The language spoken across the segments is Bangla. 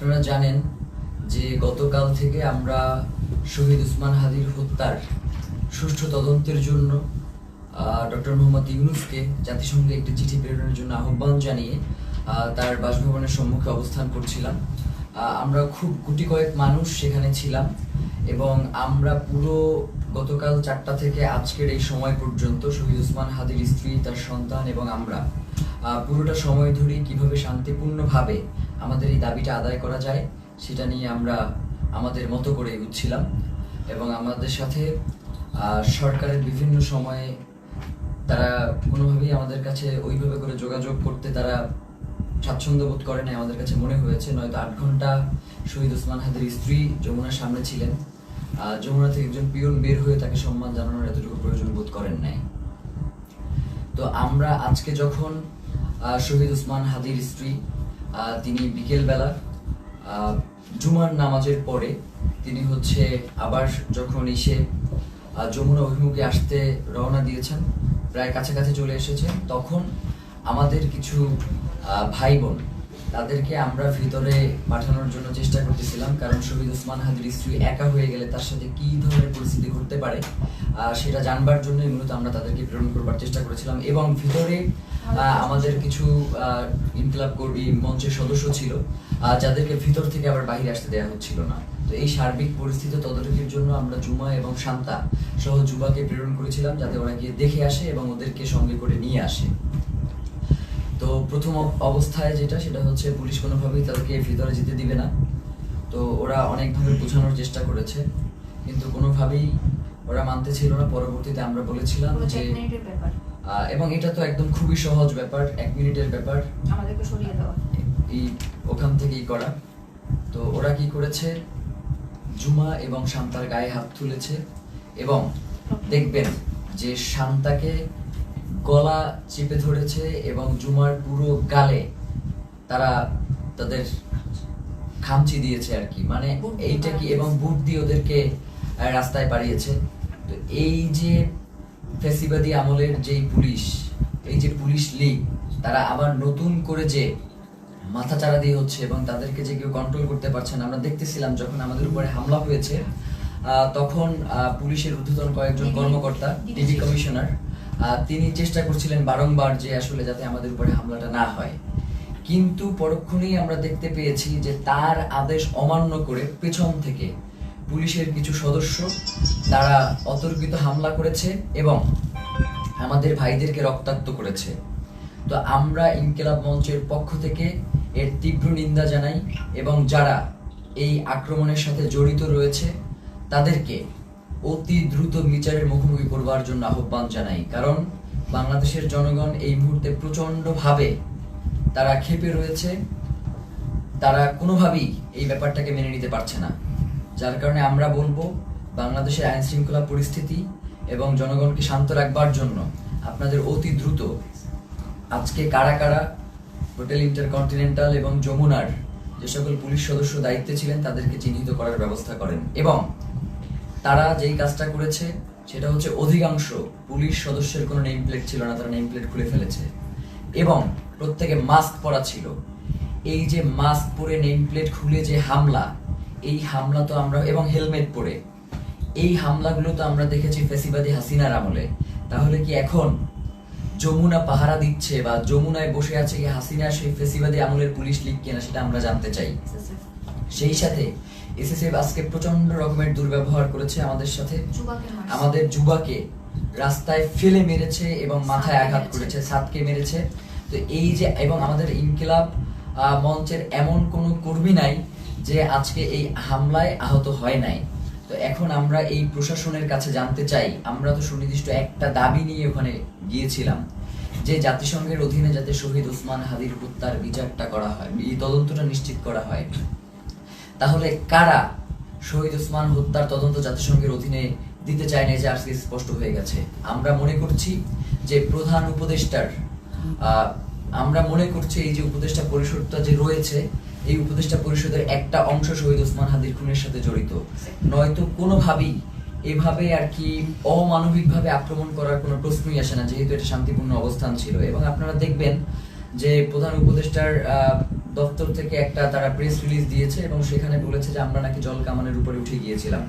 আপনারা জানেন যে গতকাল থেকে আমরা শহীদ ওসমান হাদির হত্যার সুষ্ঠু তদন্তের জন্য ডক্টর মোহাম্মদ ইউনূসকে জাতিসংঘে একটি চিঠি প্রেরণের জন্য আহ্বান জানিয়ে তার বাসভবনের সম্মুখে অবস্থান করছিলাম। আমরা খুব গুটি কয়েক মানুষ সেখানে ছিলাম এবং আমরা পুরো গতকাল 4টা থেকে আজকের এই সময় পর্যন্ত শহীদ ওসমান হাদির স্ত্রী, তার সন্তান এবং আমরা পুরোটা সময় ধরে কিভাবে শান্তিপূর্ণভাবে আমাদের এই দাবিটা আদায় করা যায় সেটা নিয়ে আমরা আমাদের মতো করে এগোচ্ছিলাম এবং আমাদের সাথে সরকারের বিভিন্ন সময়ে তারা কোনোভাবেই আমাদের কাছে ওইভাবে করে যোগাযোগ করতে তারা স্বাচ্ছন্দ্য বোধ করে নাই। আমাদের কাছে মনে হয়েছে নয়তো 8 ঘন্টা শহীদ ওসমান হাদির স্ত্রী যমুনার সামনে ছিলেন, যমুনা থেকে একজন পিয়ন বের হয়ে তাকে সম্মান জানানোর এতটুকু প্রয়োজন বোধ করেন নাই। তো আমরা আজকে যখন শহীদ ওসমান হাদির স্ত্রী তিনি বিকেলবেলা জুমার নামাজের পরে তিনি আবার যখন এসে যমুনা অভিমুখে আসতে রওনা দিয়েছেন, প্রায় কাছাকাছি চলে এসেছেন, তখন আমাদের কিছু ভাই বোন তাদেরকে আমরা ভিতরে পাঠানোর জন্য চেষ্টা করতেছিলাম, কারণ শহীদ ওসমান হাদির স্ত্রী একা হয়ে গেলে তার সাথে কি ধরনের পরিস্থিতি ঘটতে পারে সেটা জানবার জন্য মূলত আমরা তাদেরকে প্রেরণ করবার চেষ্টা করেছিলাম। এবং ভিতরে আমাদের কিছু ইনকিলাব কর্মী মঞ্চের সদস্য ছিল যাদেরকে ভিতর থেকে আবার বাইরে আসতে দেওয়া হচ্ছিল না। তো এই সার্বিক পরিস্থিতি তদারকির জন্য আমরা জুমা এবং শান্তা সহ যুবাকে প্রেরণ করেছিলাম যাতে ওরা গিয়ে দেখে আসে এবং ওদেরকে সঙ্গে করে নিয়ে আসে। তো প্রথম অবস্থায় সেটা হচ্ছে পুলিশ কোনোভাবেই তাদেরকে ভিতরে যেতে দিবে না। তো ওরা অনেকভাবে বোঝানোর চেষ্টা করেছে কিন্তু কোনোভাবেই ওরা মানতে ছিল না। পরবর্তীতে আমরা বলেছিলাম যে এবং এটা তো একদম খুবই সহজ ব্যাপার, 1 মিনিটের ব্যাপার, আমাদেরকে সরিয়ে দেওয়া এই ওখান থেকেই করা। তো ওরা কি করেছে, জুমা এবং শান্তার গায়ে হাত তুলেছে এবং দেখবেন যে শান্তাকে গলা চেপে ধরেছে এবং জুমার পুরো গালে তারা তাদের খামচি দিয়েছে আর কি, মানে এইটা কি, এবং বুট দিয়ে ওদেরকে রাস্তায় পাঠিয়েছে। তো এই যে ফ্যাসিবাদী আমলের যেই পুলিশ, এই যে পুলিশ লীগ, তারা আবার নতুন করে যে মাথাচাড়া দিয়ে হচ্ছে এবং তাদেরকে যে কেউ কন্ট্রোল করতে পারছে না। আমরা দেখতেছিলাম যখন আমাদের উপরে হামলা হয়েছে তখন পুলিশের ঊর্ধ্বতন কয়েকজন কর্মকর্তা, ডিবি কমিশনার, তিনি চেষ্টা করছিলেন বারংবার যে আসলে যাতে আমাদের উপরে হামলাটা না হয়, কিন্তু পরক্ষণেই আমরা দেখতে পেয়েছি যে তার আদেশ অমান্য করে পেছন থেকে পুলিশের কিছু সদস্য তারা অতর্কিত হামলা করেছে এবং আমাদের ভাইদেরকে রক্তাক্ত করেছে। তো আমরা ইনকিলাব মঞ্চের পক্ষ থেকে এর তীব্র নিন্দা জানাই এবং যারা এই আক্রমণের সাথে জড়িত রয়েছে তাদেরকে অতি দ্রুত বিচারের মুখোমুখি করবার জন্য আহ্বান জানাই। কারণ বাংলাদেশের জনগণ এই মুহূর্তে প্রচন্ডভাবে তারা ক্ষেপে রয়েছে, তারা কোনোভাবেই এই ব্যাপারটাকে মেনে নিতে পারছে না। যার কারণে আমরা বলবো বাংলাদেশের আইন শৃঙ্খলা পরিস্থিতি এবং জনগণকে শান্ত রাখবার জন্য আপনাদের অতি দ্রুত আজকে কারা কারা হোটেল ইন্টারকন্টিনেন্টাল এবং যমুনার যে সকল পুলিশ সদস্য দায়িত্বে ছিলেন তাদেরকে চিহ্নিত করার ব্যবস্থা করেন। এবং তারা যেই কাজটা করেছে সেটা হচ্ছে অধিকাংশ পুলিশ সদস্যের কোনো নেম প্লেট ছিল না, তারা নেম প্লেট খুলে ফেলেছে এবং প্রত্যেকে মাস্ক পরা ছিল। এই যে মাস্ক পরে নেম প্লেট খুলে যে হামলা, এই হামলা তো আমরা, এবং হেলমেট পরে এই হামলাগুলো তো আমরা দেখেছি ফ্যাসিবাদী হাসিনার আমলে। তাহলে কি এখন যমুনা পাহারা দিচ্ছে বা যমুনায় বসে আছে কি হাসিনা সেই ফ্যাসিবাদী আমলের পুলিশ লীগ কিনা সেটা আমরা জানতে চাই। সেই সাথে এসএসএফ আজকে প্রচন্ড রকমের দুর্ব্যবহার করেছে আমাদের সাথে, আমাদের যুবাকে রাস্তায় ফেলে মেরেছে এবং মাথায় আঘাত করেছে, ছাদকে মেরেছে। তো এই যে, এবং আমাদের ইনকিলাব মঞ্চের এমন কোনো কর্মী নাই যে আজকে এই হামলায় আহত হয় নাই। তো এখন আমরা এই প্রশাসনের কাছে জানতে চাই, আমরা তো সুনির্দিষ্ট একটা দাবি নিয়ে ওখানে গিয়েছিলাম যে জাতিসংঘের অধীনে যাতে শহীদ ওসমান হাদির হত্যার বিচারটা করা হয়, এই তদন্তটা নিশ্চিত করা হয়। তাহলে কারা শহীদ ওসমান হত্যার তদন্ত জাতিসংঘের অধীনে দিতে চায় না, যে আজকে স্পষ্ট হয়ে গেছে। আমরা মনে করছি যে প্রধান উপদেষ্টার, আমরা মনে করছি এই যে উপদেষ্টা পরিষদটা যে রয়েছে, এই উপদেষ্টা পরিষদের একটা অংশ শহীদ ওসমান হাদির খুনের সাথে জড়িত, নয়তো কোনোভাবেই এভাবে আর কি অমানবিকভাবে আক্রমণ করার কোনো প্রশ্নই আসে না, যেহেতু এটা শান্তিপূর্ণ অবস্থান ছিল। এবং আপনারা দেখবেন যে প্রধান উপদেষ্টার দপ্তর থেকে একটা তারা প্রেস রিলিজ দিয়েছে এবং সেখানে বলেছে যে আমরা নাকি জল কামানের উপরে উঠে গিয়েছিলাম,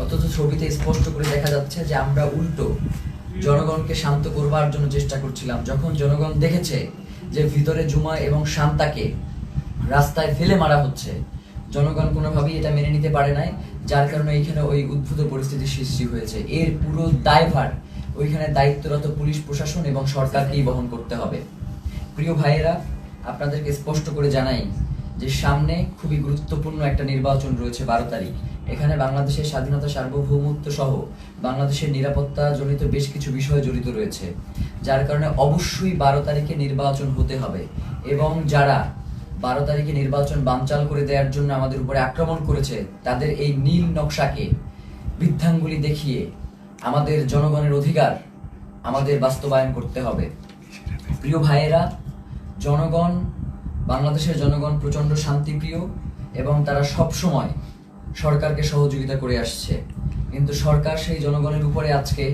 অথচ ছবিতে স্পষ্ট করে দেখা যাচ্ছে যে আমরা উল্টো জনগণকে শান্ত করবার জন্য চেষ্টা করছিলাম। যখন জনগণ দেখেছে যে ভিতরে জুমা এবং শান্তাকে রাস্তায় ফেলে মারা হচ্ছে, জনগণ কোনোভাবেই এটা মেনে নিতে পারে নাই, যার কারণে এইখানে ওই উদ্ভূত পরিস্থিতির সৃষ্টি হয়েছে। এর পুরো দায়ভার ওইখানে দায়িত্বরত পুলিশ প্রশাসন এবং সরকারকেই বহন করতে হবে। প্রিয় ভাইয়েরা, আপনাদেরকে স্পষ্ট করে জানাই যে সামনে খুবই গুরুত্বপূর্ণ একটা নির্বাচন রয়েছে 12 তারিখ। এখানে বাংলাদেশের স্বাধীনতা, সার্বভৌমত্ব সহ বাংলাদেশের নিরাপত্তা জনিত বেশ কিছু বিষয় জড়িত রয়েছে, যার কারণে অবশ্যই 12 তারিখে নির্বাচন হতে হবে। এবং যারা 12 তারিখে নির্বাচন বানচাল করে দেওয়ার জন্য আমাদের উপরে আক্রমণ করেছে, তাদের এই নীল নকশাকে বৃদ্ধাঙ্গুলি দেখিয়ে আমাদের জনগণের অধিকার আমাদের বাস্তবায়ন করতে হবে। প্রিয় ভাইয়েরা, জনগণ, বাংলাদেশের জনগণ প্রচন্ড শান্তিপ্রিয় এবং তারা সব সময় সরকারকে সহযোগিতা করে আসছে, কিন্তু সরকার সেই জনগণের উপরে আজকে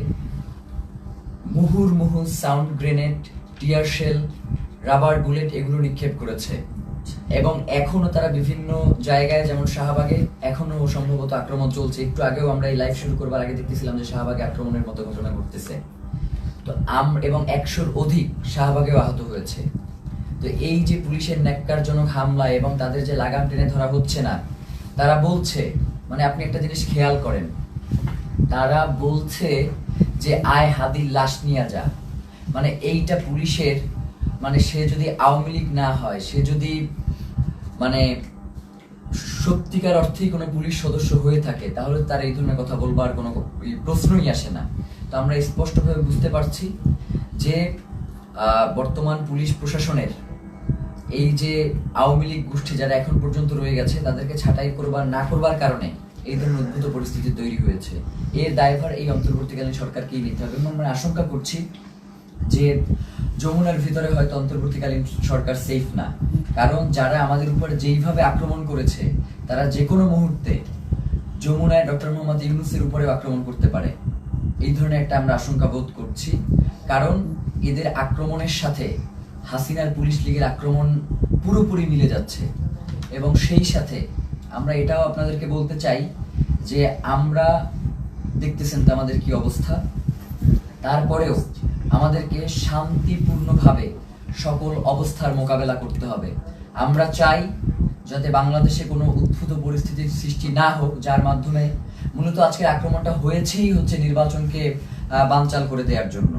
মুহুর্মুহু sound grenade, tear shell, rubber bullet এগুলো নিক্ষেপ করেছে। এবং এখনো তারা বিভিন্ন জায়গায়, যেমন শাহবাগে এখনো সম্ভবত আক্রমণ চলছে। একটু আগেও আমরা এই লাইভ শুরু করবার আগে দেখতেছিলাম যে শাহবাগে আক্রমণের মতো ঘটনা ঘটতেছে। তো এবং 100-র অধিক শাহবাগেও আহত হয়েছে। তো এই যে পুলিশের ন্যাক্কারজনক হামলা এবং তাদের যে লাগাম টেনে ধরা হচ্ছে না, তারা বলছে, মানে আপনি একটা জিনিস খেয়াল করেন, তারা বলছে যে আয় হাদির লাশ নিয়ে যা। মানে এইটা পুলিশের, মানে সে যদি আওয়ামী লীগ না হয়, সে যদি মানে সত্যিকার অর্থেই কোনো পুলিশ সদস্য হয়ে থাকে, তাহলে তার এই ধরনের কথা বলবার কোনো প্রশ্নই আসে না। তো আমরা স্পষ্টভাবে বুঝতে পারছি যে বর্তমান পুলিশ প্রশাসনের এই যে আওয়ামী লীগ গোষ্ঠী যারা এখন পর্যন্ত রয়ে গেছে, তাদেরকে ছাঁটাই করবার না করবার কারণে এই ধরনের উদ্ভূত পরিস্থিতি তৈরি হয়েছে। এর দায়ভার এই অন্তর্বর্তীকালীন সরকারকেই নিতে হবে। এবং আমরা আশঙ্কা করছি যে যমুনার ভিতরে হয়তো অন্তর্বর্তীকালীন সরকার সেফ না, কারণ যারা আমাদের উপরে যেইভাবে আক্রমণ করেছে, তারা যে কোনো মুহূর্তে যমুনায় ডক্টর মোহাম্মদ ইউনূসের উপরেও আক্রমণ করতে পারে। এই ধরনের একটা আমরা আশঙ্কা বোধ করছি, কারণ এদের আক্রমণের সাথে হাসিনার পুলিশ লীগের আক্রমণ পুরোপুরি মিলে যাচ্ছে। এবং সেই সাথে আমরা এটাও আপনাদেরকে বলতে চাই যে আমরা দেখতেছেন তো আমাদের কি অবস্থা, তারপরেও আমাদেরকে শান্তিপূর্ণভাবে সকল অবস্থার মোকাবেলা করতে হবে। আমরা চাই যাতে বাংলাদেশে কোনো উদ্ভূত পরিস্থিতির সৃষ্টি না হোক, যার মাধ্যমে মূলত আজকের আক্রমণটা হয়েছেই হচ্ছে নির্বাচনকে বানচাল করে দেওয়ার জন্য।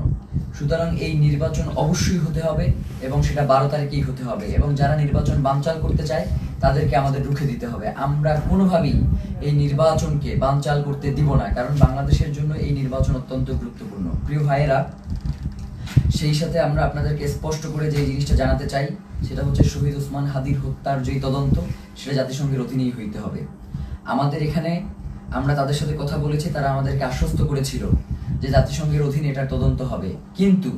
সুতরাং এই নির্বাচন অবশ্যই হতে হবে এবং সেটা 12 তারিখেই হতে হবে। এবং যারা নির্বাচন বানচাল করতে চায় তাদেরকে আমাদের রুখে দিতে হবে। আমরা কোনোভাবেই এই নির্বাচনকে বানচাল করতে দিব না, কারণ বাংলাদেশের জন্য এই নির্বাচন অত্যন্ত গুরুত্বপূর্ণ। প্রিয় ভাইয়েরা, সেই সাথে আমরা আপনাদেরকে স্পষ্ট করে যে জিনিসটা জানাতে চাই, সেটা হচ্ছে শহীদ ওসমান হাদির হত্যার যে তদন্ত, সেটা জাতিসংঘের অধীনেই হইতে হবে। আমাদের এখানে আমরা তাদের সাথে কথা বলেছি, তারা আমাদেরকে আশ্বস্ত করেছিল যে জাতিসংঘের অধীনে এটার তদন্ত হবে, কিন্তু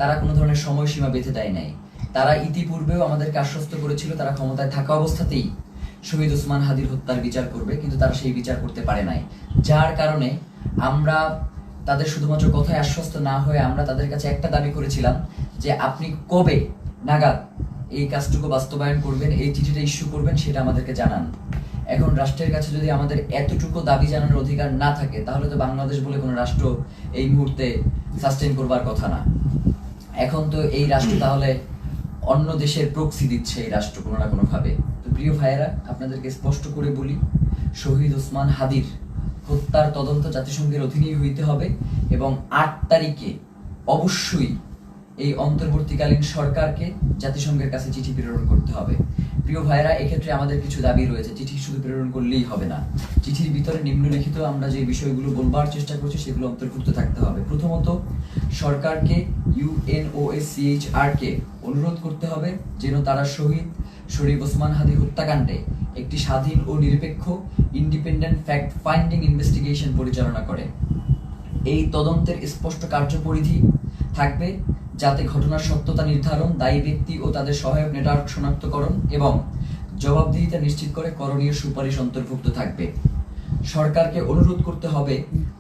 তারা কোনো ধরনের সময়সীমা বেঁধে দেয় নাই। তারা ইতিপূর্বেও আমাদেরকে আশ্বস্ত করেছিল তারা ক্ষমতায় থাকা অবস্থাতেই শহীদ ওসমান হাদির হত্যার বিচার করবে, কিন্তু তারা সেই বিচার করতে পারে নাই। যার কারণে আমরা তাদের শুধুমাত্র কথায় আশ্বস্ত না হয়ে আমরা তাদের কাছে একটা দাবি করেছিলাম যে আপনি কবে নাগাদ এই কাজটুকু বাস্তবায়ন করবেন, এই চিঠিটা ইস্যু করবেন, সেটা আমাদেরকে জানান। এখন রাষ্ট্রের কাছে যদি আমাদের এতটুকু দাবি জানানোর অধিকার না থাকে, তাহলে তো বাংলাদেশ বলে কোনো রাষ্ট্র এই মুহূর্তে সাস্টেইন করবার কথা না। এখন তো এই রাষ্ট্র তাহলে অন্য দেশের প্রক্সি দিচ্ছে এই রাষ্ট্র কোনো না কোনো ভাবে। তো প্রিয় ভাইয়েরা, আপনাদেরকে স্পষ্ট করে বলি, শহীদ ওসমান হাদির হত্যার তদন্ত জাতিসংঘের অধীনেই হইতে হবে এবং 8 তারিখে অবশ্যই এই অন্তর্বর্তীকালীন সরকারকে জাতিসংঘের কাছে চিঠি প্রেরণ করতে হবে। প্রিয় ভাইরা, এক্ষেত্রে আমাদের কিছু দাবি রয়েছে। চিঠি শুধু প্রেরণ করলেই হবে না, চিঠির ভিতরে নিম্নলিখিত আমরা যে বিষয়গুলো বলবার চেষ্টা করছি সেগুলো অন্তর্ভুক্ত থাকতে হবে। প্রথমত, সরকারকে UNOHCHR কে অনুরোধ করতে হবে যেন তারা শহীদ শরীফ ওসমান হাদি হত্যাকাণ্ডে একটি স্বাধীন ও নিরপেক্ষ ইন্ডিপেন্ডেন্ট ফ্যাক্ট ফাইন্ডিং ইনভেস্টিগেশন পরিচালনা করে। এই তদন্তের স্পষ্ট কার্যপরিধি থাকবে যাতে ঘটনার সত্যতা নির্ধারণ, দায়ী ব্যক্তি ও তাদের সহায়ক নেটওয়ার্ক শনাক্তকরণ এবং জবাবদিহিতা নিশ্চিত করে করণীয় সুপারিশ অন্তর্ভুক্ত থাকবে। সরকারকে অনুরোধ করতে হবে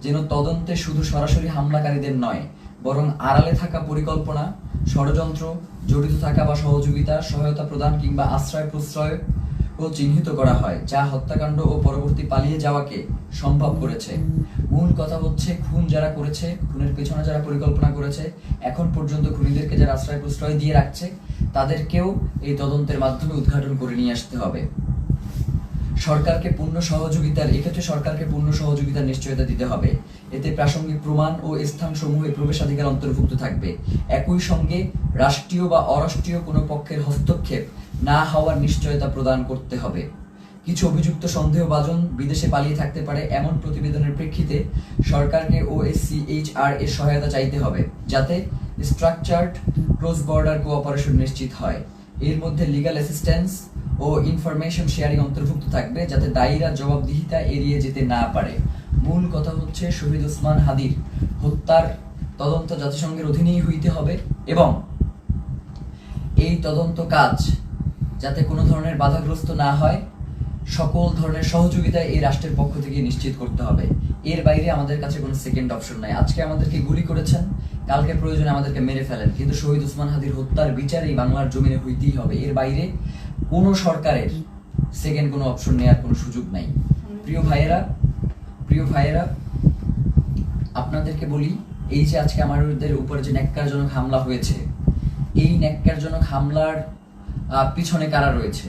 যেন তদন্তে শুধু সরাসরি হামলাকারীদের নয়, বরং আড়ালে থাকা পরিকল্পনা, ষড়যন্ত্র, জড়িত থাকা বা সহযোগিতা, সহায়তা প্রদান কিংবা আশ্রয় প্রশ্রয় ও চিহ্নিত করা হয়, যা হত্যাকাণ্ড ও পরবর্তী পালিয়ে যাওয়াকে সম্ভব করেছে। মূল কথা হচ্ছে খুন যারা করেছে, খুনের পেছনে যারা পরিকল্পনা করেছে, এখন পর্যন্ত খুনিদেরকে যারা আশ্রয় প্রশ্রয় দিয়ে রাখছে, তাদেরকেও এই তদন্তের মাধ্যমে উদ্ঘাটন করে নিয়ে আসতে হবে। সরকারকে পূর্ণ সহযোগিতার নিশ্চয়তা দিতে হবে। এতে প্রাসঙ্গিক প্রমাণ ও স্থানসমূহে প্রবেশাধিকার অন্তর্ভুক্ত থাকবে। একই সঙ্গে রাষ্ট্রীয় বা অরাষ্ট্রীয় কোনো পক্ষের হস্তক্ষেপ না হওয়ার নিশ্চয়তা প্রদান করতে হবে। কিছু অভিযুক্ত সন্দেহভাজন বিদেশে পালিয়ে থাকতে পারে এমন প্রতিবেদনের প্রেক্ষিতে সরকারকে OSCHR এর সহায়তা চাইতে হবে, যাতে স্ট্রাকচার্ড ক্রস বর্ডার কোঅপারেশন নিশ্চিত হয়। এর মধ্যে লিগ্যাল অ্যাসিস্ট্যান্স ও ইনফরমেশন শেয়ারিং অন্তর্ভুক্ত থাকবে, যাতে দায়ীরা জবাবদিহিতা এড়িয়ে যেতে না পারে। মূল কথা হচ্ছে শহীদ ওসমান হাদির হত্যার তদন্ত জাতিসংঘের অধীনেই হইতে হবে এবং এই তদন্ত কাজ যাতে কোনো ধরনের বাধাগ্রস্ত না হয়, সকল ধরনের সহযোগিতা এই রাষ্ট্রের পক্ষ থেকে নিশ্চিত করতে হবে। এর বাইরে আমাদের কাছে কোনো সেকেন্ড অপশন নাই। আজকে আমাদেরকে গুলি করেছেন, কালকে প্রয়োজনে আমাদেরকে মেরে ফেলেন, কিন্তু শহীদ ওসমান হাদির হত্যার বিচার এই বাংলার জমিনে হইতেই হবে। এর বাইরে কোনো সরকারের সেকেন্ড কোনো অপশন নেওয়ার কোনো সুযোগ নাই। প্রিয় ভাইয়েরা, আপনাদেরকে বলি, এই যে আজকে আমাদের উপরে যে ন্যাক্কারজনক হামলা হয়েছে, এই ন্যাক্কারজনক হামলার পিছনে কারা রয়েছে,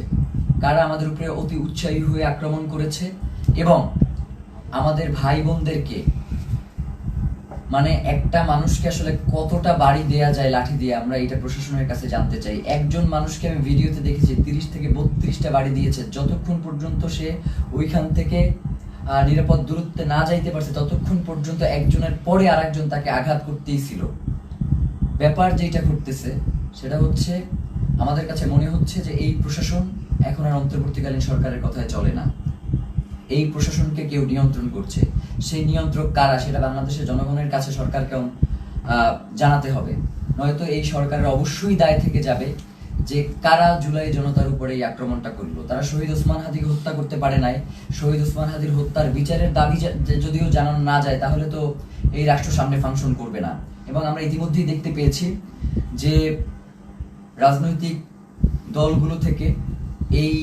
কারা আমাদের উপরে অতি উৎসাহী হয়ে আক্রমণ করেছে এবং আমাদের ভাই বোনদেরকে, মানে একটা মানুষকে আসলে কতটা বাড়ি দেয়া যায় লাঠি দিয়ে, আমরা এটা প্রশাসনের কাছে জানতে চাই। একজন মানুষকে আমি ভিডিওতে দেখেছি 30 থেকে 32টা বাড়ি দিয়েছে। যতক্ষণ পর্যন্ত সে ওইখান থেকে নিরাপদ দূরত্বে না যাইতে পারছে, ততক্ষণ পর্যন্ত একজনের পরে আরেকজন তাকে আঘাত করতেই ছিল। ব্যাপার যেটা ঘটতেছে সেটা হচ্ছে, আমাদের কাছে মনে হচ্ছে যে এই প্রশাসন এখন আর অন্তর্বর্তীকালীন সরকারের কথায় চলে না। এই প্রশাসনকে কেউ নিয়ন্ত্রণ করছে। সেই নিয়ন্ত্রক কারা, সেটা বাংলাদেশের জনগণের কাছে সরকারকে জানাতে হবে। নয়তো এই সরকারের অবশ্যই দায় থেকে যাবে যে কারা জুলাই জনতার উপরে এই আক্রমণটা করলো। তারা শহীদ ওসমান হাদিকে হত্যা করতে পারে নাই। শহীদ ওসমান হাদির হত্যার বিচারের দাবি যদিও জানানো না যায়, তাহলে তো এই রাষ্ট্র সামনে ফাংশন করবে না। এবং আমরা ইতিমধ্যেই দেখতে পেয়েছি যে রাজনৈতিক দলগুলো থেকে এই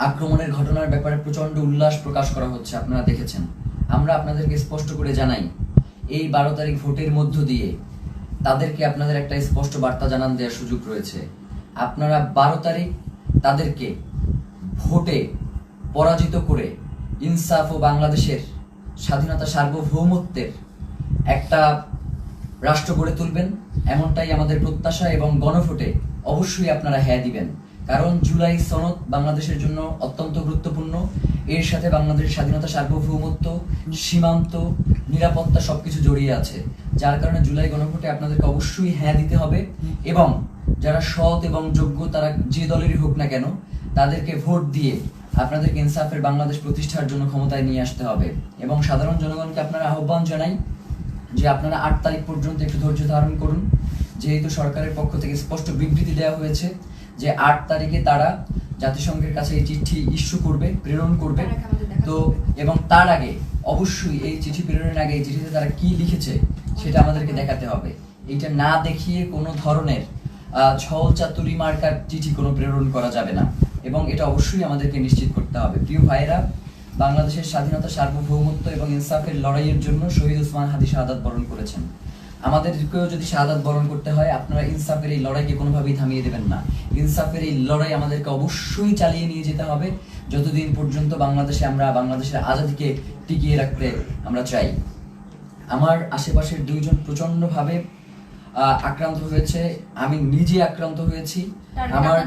আক্রমণের ঘটনার ব্যাপারে প্রচন্ড উল্লাস প্রকাশ করা হচ্ছে, আপনারা দেখেছেন। আমরা আপনাদেরকে স্পষ্ট করে জানাই, এই 12 তারিখ ভোটের মধ্য দিয়ে তাদেরকে আপনাদের একটা স্পষ্ট বার্তা জানান দেওয়ার সুযোগ রয়েছে। আপনারা 12 তারিখ তাদেরকে ভোটে পরাজিত করে ইনসাফ ও বাংলাদেশের স্বাধীনতা সার্বভৌমত্বের একটা রাষ্ট্র গড়ে তুলবেন, এমনটাই আমাদের প্রত্যাশা। এবং গণভোটে অবশ্যই আপনারা হ্যাঁ দিবেন, কারণ জুলাই সনদ বাংলাদেশের জন্য অত্যন্ত গুরুত্বপূর্ণ। এর সাথে বাংলাদেশের স্বাধীনতা সার্বভৌমত্ব, সীমান্ত, নিরাপত্তা সবকিছু জড়িয়ে আছে। যার কারণে জুলাই গণভোটে আপনাদেরকে অবশ্যই হ্যাঁ দিতে হবে এবং যারা সৎ এবং যোগ্য, তারা যে দলেরই হোক না কেন, তাদেরকে ভোট দিয়ে আপনাদেরকে ইনসাফের বাংলাদেশ প্রতিষ্ঠার জন্য ক্ষমতায় নিয়ে আসতে হবে। এবং সাধারণ জনগণকে আপনারা আহ্বান জানাই যে আপনারা 8 তারিখ পর্যন্ত একটু ধৈর্য ধারণ করুন, যেহেতু সরকারের পক্ষ থেকে স্পষ্ট বিবৃতি দেওয়া হয়েছে যে 8 তারিখে তারা জাতিসংঘের কাছে এই চিঠি ইস্যু করবে, প্রেরণ করবে। তো এবং তার আগে অবশ্যই এই চিঠি প্রেরণের আগে এই চিঠিতে তারা কি লিখেছে সেটা আমাদেরকে দেখাতে হবে। এইটা না দেখিয়ে কোনো ধরনের ছল চাতুরি মার্কার চিঠি কোনো প্রেরণ করা যাবে না এবং এটা অবশ্যই আমাদেরকে নিশ্চিত করতে হবে। প্রিয় ভাইয়েরা, বাংলাদেশের স্বাধীনতা সার্বভৌমত্ব এবং ইনসাফের লড়াইয়ের জন্য শহীদ ওসমান হাদি শাহাদাত বরণ করেছেন। আমাদেরকেও যদি শাহাদাত বরণ করতে হয়, আপনারা ইনসাফের এই লড়াইকে কোনোভাবেই থামিয়ে দেবেন না। ইনসাফের এই লড়াই আমাদেরকে অবশ্যই চালিয়ে নিয়ে যেতে হবে যতদিন পর্যন্ত বাংলাদেশে আমরা বাংলাদেশের আজাদিকে টিকিয়ে রাখতে আমরা চাই। আমার আশেপাশের 2 জন প্রচন্ডভাবে আক্রান্ত হয়েছে, আমি নিজে আক্রান্ত হয়েছি। আমার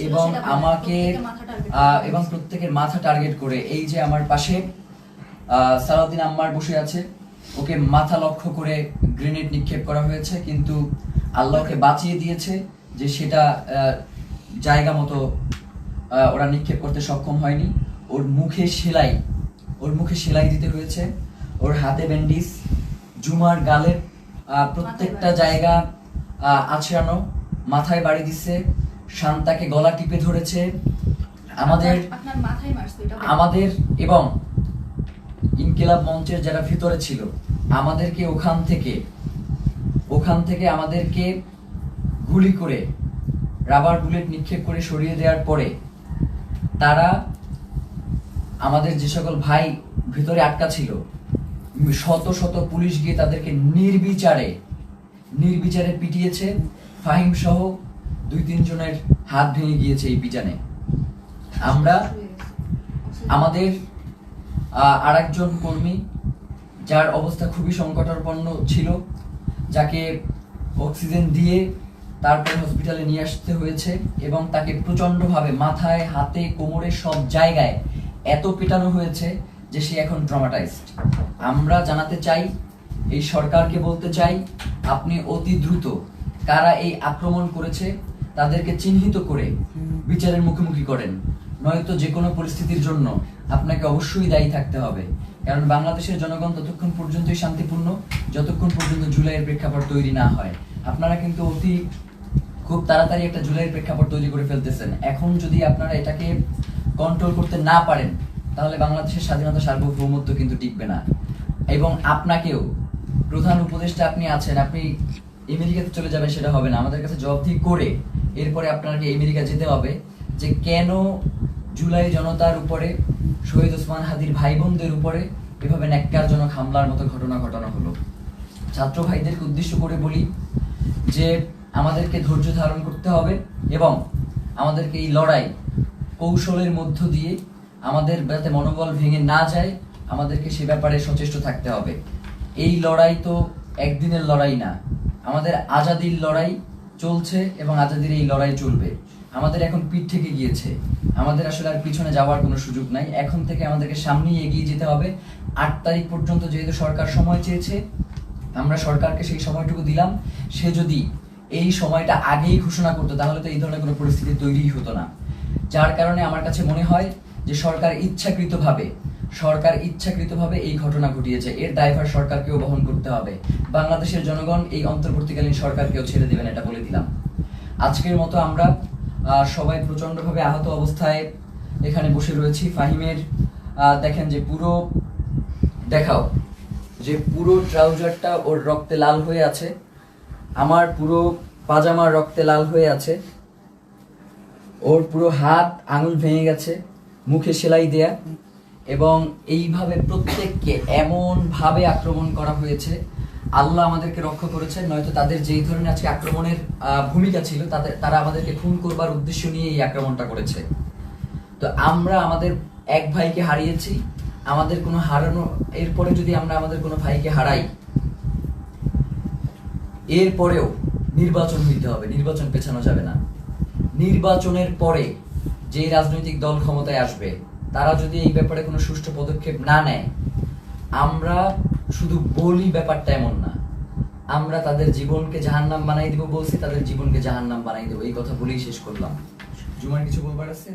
এবং আমাকে এবং প্রত্যেকের মাথা টার্গেট করে, এই যে আমার পাশে সালাউদ্দিন আম্মার বসে আছে, ওকে মাথা লক্ষ্য করে গ্রেনেড নিক্ষেপ করা হয়েছে, কিন্তু আল্লাহকে বাঁচিয়ে দিয়েছে যে সেটা জায়গা মতো ওরা নিক্ষেপ করতে সক্ষম হয়নি। ওর মুখে সেলাই দিতে হয়েছে, ওর হাতে ব্যান্ডিজ, জুমার গালের প্রত্যেকটা জায়গা আছড়ানো, মাথায় বাড়ি দিচ্ছে, শান্তাকে গলা টিপে ধরেছে। আমাদের এবং ইনকিলাব মঞ্চের যারা ভিতরে ছিল, আমাদেরকে ওখান থেকে আমাদেরকে গুলি করে রাবার বুলেট নিক্ষেপ করে সরিয়ে দেওয়ার পরে তারা আমাদের যে সকল ভাই ভিতরে আটকা ছিল শত শত পুলিশ গিয়ে তাদেরকে নির্বিচারে পিটিয়েছে। ফাহিম সহ 2-3 জনের হাত ভেঙে গিয়েছে এই পিটানে। আমরা আমাদের আরেকজন কর্মী যার অবস্থা খুবই সংকটাপন্ন ছিল, যাকে অক্সিজেন দিয়ে তারপর হসপিটালে নিয়ে আসতে হয়েছে এবং তাকে প্রচন্ডভাবে মাথায়, হাতে, কোমরে সব জায়গায় এত পেটানো হয়েছে যে সে এখন ট্রমাটাইজড। আমরা জানাতে চাই, এই সরকারকে বলতে চাই, আপনি অতি দ্রুত কারা এই আক্রমণ করেছে তাদেরকে চিহ্নিত করে বিচারের মুখোমুখি করেন, নয়তো যে কোনো পরিস্থিতির জন্য আপনাকে অবশ্যই দায়ী থাকতে হবে। কারণ বাংলাদেশের জনগণ ততক্ষণ পর্যন্তই শান্তিপূর্ণ যতক্ষণ পর্যন্ত জুলাইয়ের প্রেক্ষাপট তৈরি না হয়। আপনারা কিন্তু খুব তাড়াতাড়ি একটা জুলাইয়ের প্রেক্ষাপট তৈরি করে ফেলতেছেন। এখন যদি আপনারা এটাকে কন্ট্রোল করতে না পারেন তাহলে বাংলাদেশের স্বাধীনতা সার্বভৌমত্ব কিন্তু টিকবে না। এবং আপনাকেও প্রধান উপদেষ্টা আপনি আছেন, আপনি আমেরিকাতে চলে যাবেন সেটা হবে না, আমাদের কাছে জবাবদিহি করে এরপরে আপনাকে আমেরিকা যেতে হবে যে কেন জুলাই জনতার উপরে, শহীদ ওসমান হাদির ভাই বোনদের উপরে এভাবে ন্যাক্কারজনক হামলার মতো ঘটনা ঘটানো হলো। ছাত্র ভাইদেরকে উদ্দেশ্য করে বলি যে আমাদেরকে ধৈর্য ধারণ করতে হবে এবং আমাদেরকে এই লড়াই কৌশলের মধ্য দিয়ে আমাদের যাতে মনোবল ভেঙে না যায় আমাদেরকে সে ব্যাপারে সচেষ্ট থাকতে হবে। এই লড়াই তো একদিনের লড়াই না, আমাদের আজাদির লড়াই চলছে এবং আজাদির এই লড়াই চলবে। আমাদের এখন পিঠ থেকে গিয়েছে, আমাদের আসলে আর পিছনে যাওয়ার কোনো সুযোগ নাই। এখন থেকে আমাদেরকে সামনেই এগিয়ে যেতে হবে। 8 তারিখ পর্যন্ত যেহেতু সরকার সময় চেয়েছে, আমরা সরকারকে সেই সময়টুকু দিলাম। সে যদি এই সময়টা আগেই ঘোষণা করতো তাহলে তো এই ধরনের কোনো পরিস্থিতি তৈরিই হতো না। যার কারণে আমার কাছে মনে হয় যে সরকার ইচ্ছাকৃতভাবে এই ঘটনা ঘটিয়েছে, এর দায়ভার সরকারকেও বহন করতে হবে। বাংলাদেশের জনগণ এই অন্তর্বর্তীকালীন সরকারকেও ছেড়ে দেবেন, এটা বলে দিলাম। আজকের মতো আমরা সবাই প্রচন্ডভাবে আহত অবস্থায় এখানে বসে রয়েছি। ফাহিমের দেখেন যে পুরো ট্রাউজারটা ওর রক্তে লাল হয়ে আছে, আমার পুরো পাজামার রক্তে লাল হয়ে আছে, ওর পুরো হাত আঙুল ভেঙে গেছে, মুখে সেলাই দেয়া, এবং এইভাবে প্রত্যেককে এমন ভাবে আক্রমণ করা হয়েছে। আল্লাহ আমাদেরকে রক্ষা করেছেন, নয়তো তাদের যেই ধরনের আজকে আক্রমণের ভূমিকা ছিল তারা আমাদেরকে খুন করবার উদ্দেশ্য নিয়ে এই আক্রমণটা করেছে। তো আমরা আমাদের এক ভাইকে হারিয়েছি, আমাদের কোনো এরপরে যদি আমরা আমাদের কোনো ভাইকে হারাই, এরপরেও নির্বাচন হইতে হবে, নির্বাচন পেছানো যাবে না। নির্বাচনের পরে যে রাজনৈতিক দল ক্ষমতায় আসবে তারা যদি এই ব্যাপারে কোনো সুষ্ঠু পদক্ষেপ না নেয়, আমরা শুধু বলি ব্যাপারটা এমন না, আমরা তাদের জীবনকে জাহান্নাম বানাই দিব বলছি, তাদের জীবনকে জাহান্নাম বানাই দেবো, এই কথা বলেই শেষ করলাম। জুমার কিছু বলবার আছে?